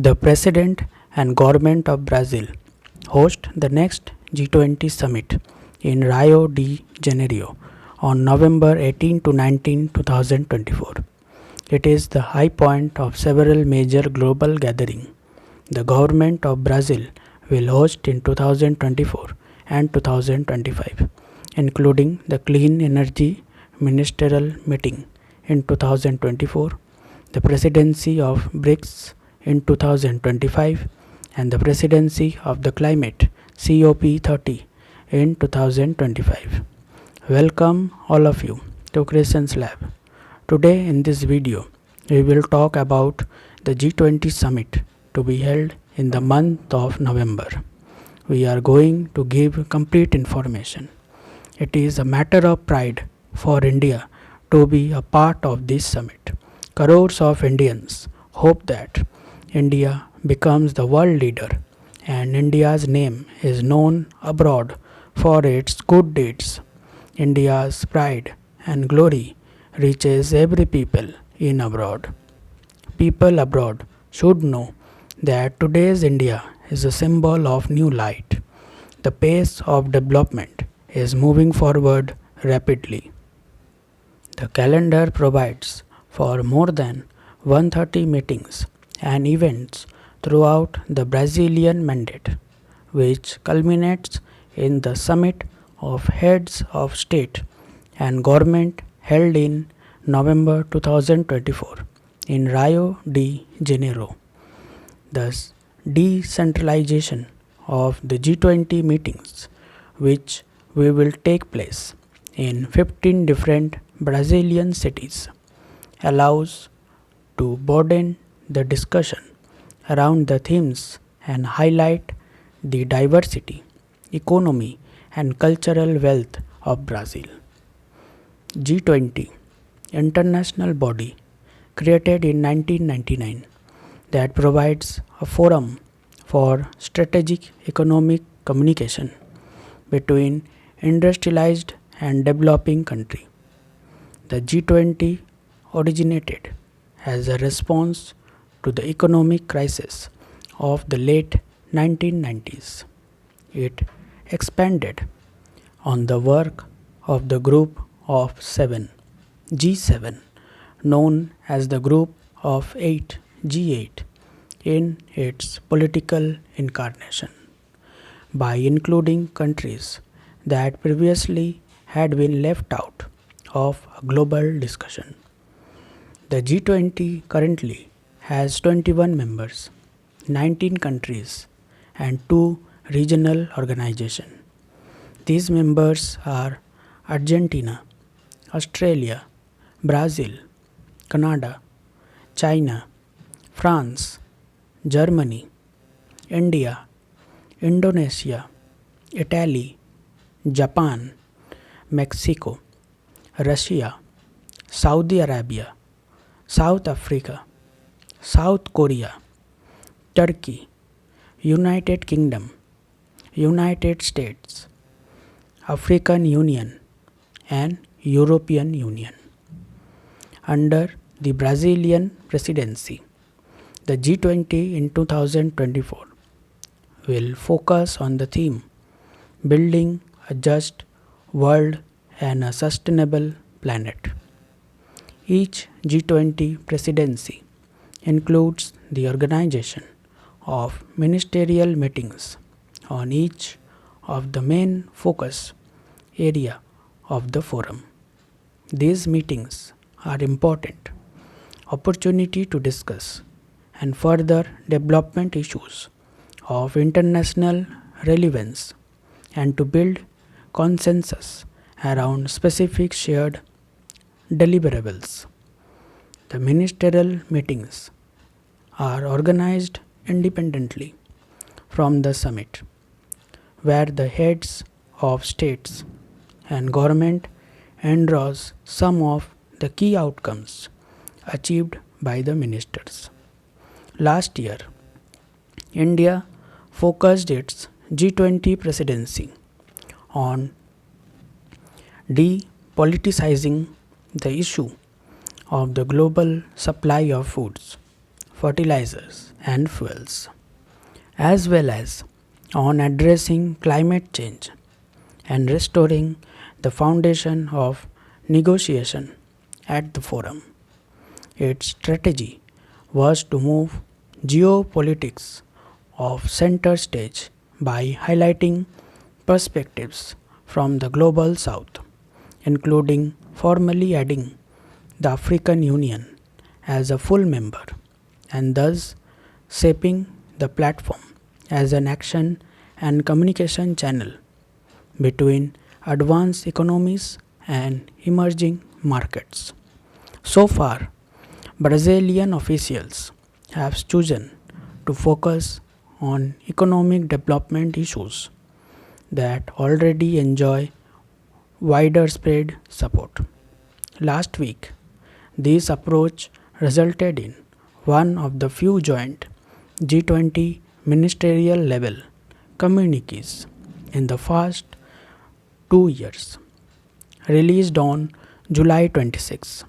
The President and Government of Brazil host the next G20 summit in Rio de Janeiro on November 18 to 19, 2024. It is the high point of several major global gatherings. The government of Brazil will host in 2024 and 2025, including the Clean Energy Ministerial Meeting in 2024, the presidency of BRICS in 2025, and the presidency of the Climate COP30 in 2025. Welcome all of you to Christian's Lab. Today in this video, we will talk about the G20 summit to be held in the month of November. We are going to give complete information. It is a matter of pride for India to be a part of this summit. Crores of Indians hope that India becomes the world leader and India's name is known abroad for its good deeds. India's pride and glory reaches every people in abroad. People abroad should know that today's India is a symbol of new light. The pace of development is moving forward rapidly. The calendar provides for more than 130 meetings and events throughout the Brazilian mandate, which culminates in the summit of heads of state and government held in November 2024 in Rio de Janeiro. Thus, decentralization of the G20 meetings, which will take place in 15 different Brazilian cities, allows to broaden the discussion around the themes and highlight the diversity, economy, and cultural wealth of Brazil. G20, international body created in 1999 that provides a forum for strategic economic communication between industrialized and developing countries. The G20 originated as a response to the economic crisis of the late 1990s. It expanded on the work of the Group of Seven, G7, known as the Group of Eight, G8, in its political incarnation, by including countries that previously had been left out of a global discussion. The G20 currently has 21 members, 19 countries, and 2 regional organizations. These members are Argentina, Australia, Brazil, Canada, China, France, Germany, India, Indonesia, Italy, Japan, Mexico, Russia, Saudi Arabia, South Africa, South Korea, Turkey, United Kingdom, United States, African Union, and European Union. Under the Brazilian presidency, the G20 in 2024 will focus on the theme Building a Just World and a Sustainable Planet. Each G20 presidency includes the organization of ministerial meetings on each of the main focus area of the forum. These meetings are important opportunity to discuss and further development issues of international relevance and to build consensus around specific shared deliverables. The ministerial meetings are organized independently from the summit, where the heads of states and government endorse some of the key outcomes achieved by the ministers. Last year, India focused its G20 presidency on depoliticizing the issue of the global supply of foods, fertilizers, and fuels, as well as on addressing climate change and restoring the foundation of negotiation at the forum. Its strategy was to move geopolitics off center stage by highlighting perspectives from the global south, including formally adding the African Union as a full member and thus shaping the platform as an action and communication channel between advanced economies and emerging markets. So far, Brazilian officials have chosen to focus on economic development issues that already enjoy widespread support. Last week, this approach resulted in one of the few joint G20 ministerial level communiques in the past 2 years, released on July 26.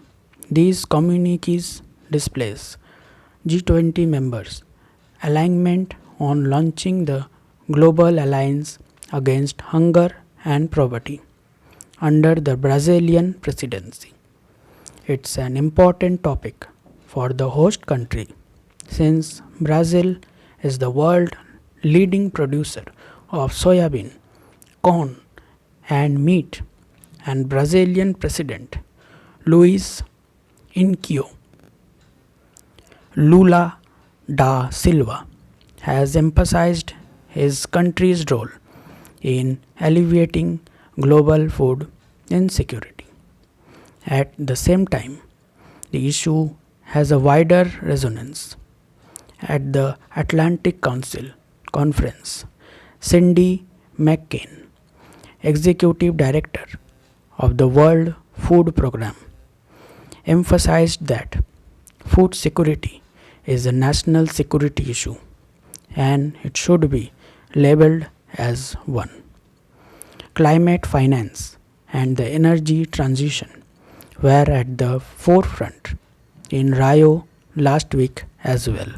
These communiques displays G20 members' alignment on launching the Global Alliance Against Hunger and Poverty under the Brazilian presidency. It's an important topic for the host country since Brazil is the world leading producer of soybean, corn, and meat, and Brazilian President Luiz Inácio Lula da Silva has emphasized his country's role in alleviating global food insecurity. At the same time, the issue has a wider resonance. At the Atlantic Council conference, Cindy McCain, executive director of the World Food Programme, emphasized that food security is a national security issue and it should be labeled as one. Climate finance and the energy transition were at the forefront in Rio last week as well.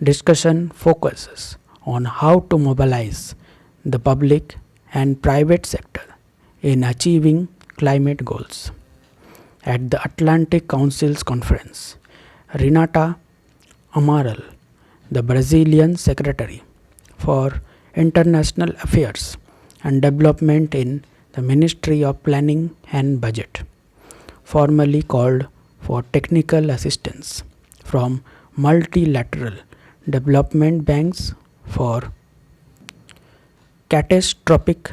Discussion focuses on how to mobilize the public and private sector in achieving climate goals. At the Atlantic Council's conference, Renata Amaral, the Brazilian Secretary for International Affairs and Development in the Ministry of Planning and Budget, formally called for technical assistance from multilateral development banks for catastrophic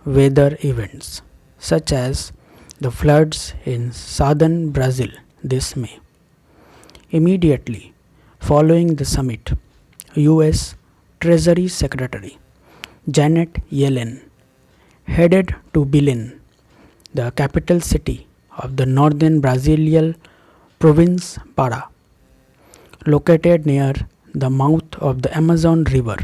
weather events such as the floods in southern Brazil this May. Immediately following the summit, US Treasury Secretary Janet Yellen headed to Belém, the capital city of the northern Brazilian province Pará, located near the mouth of the Amazon River.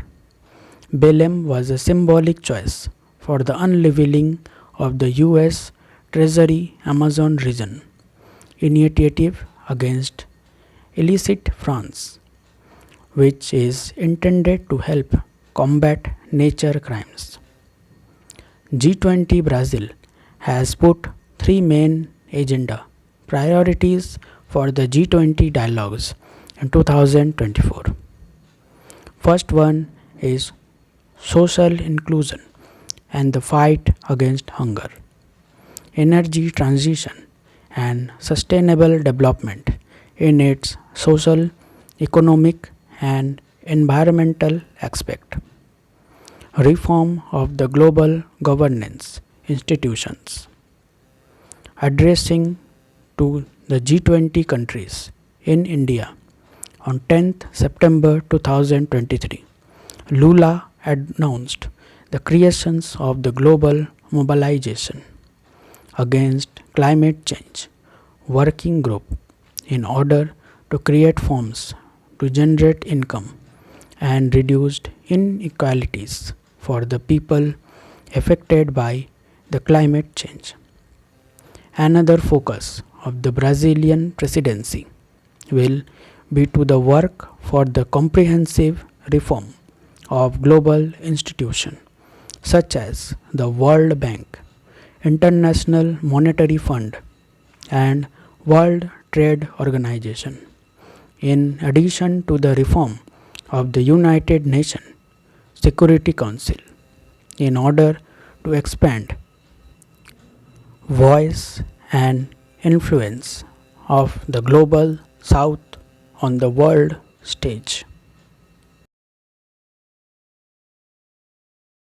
Belém was a symbolic choice for the unleveling of the US Treasury Amazon region initiative against illicit France, which is intended to help combat nature crimes. G20 Brazil has put three main agenda priorities for the G20 dialogues in 2024. First one is social inclusion and the fight against hunger, energy transition and sustainable development in its social, economic and environmental aspect, reform of the global governance institutions, addressing to the G20 countries in India on 10th September 2023. Lula announced the creations of the Global Mobilization Against Climate Change Working Group in order to create forms to generate income and reduced inequalities for the people affected by the climate change. Another focus of the Brazilian presidency will be to the work for the comprehensive reform of global institutions such as the World Bank, International Monetary Fund, and World Trade Organization, in addition to the reform of the United Nations Security Council, in order to expand voice and influence of the global south on the world stage.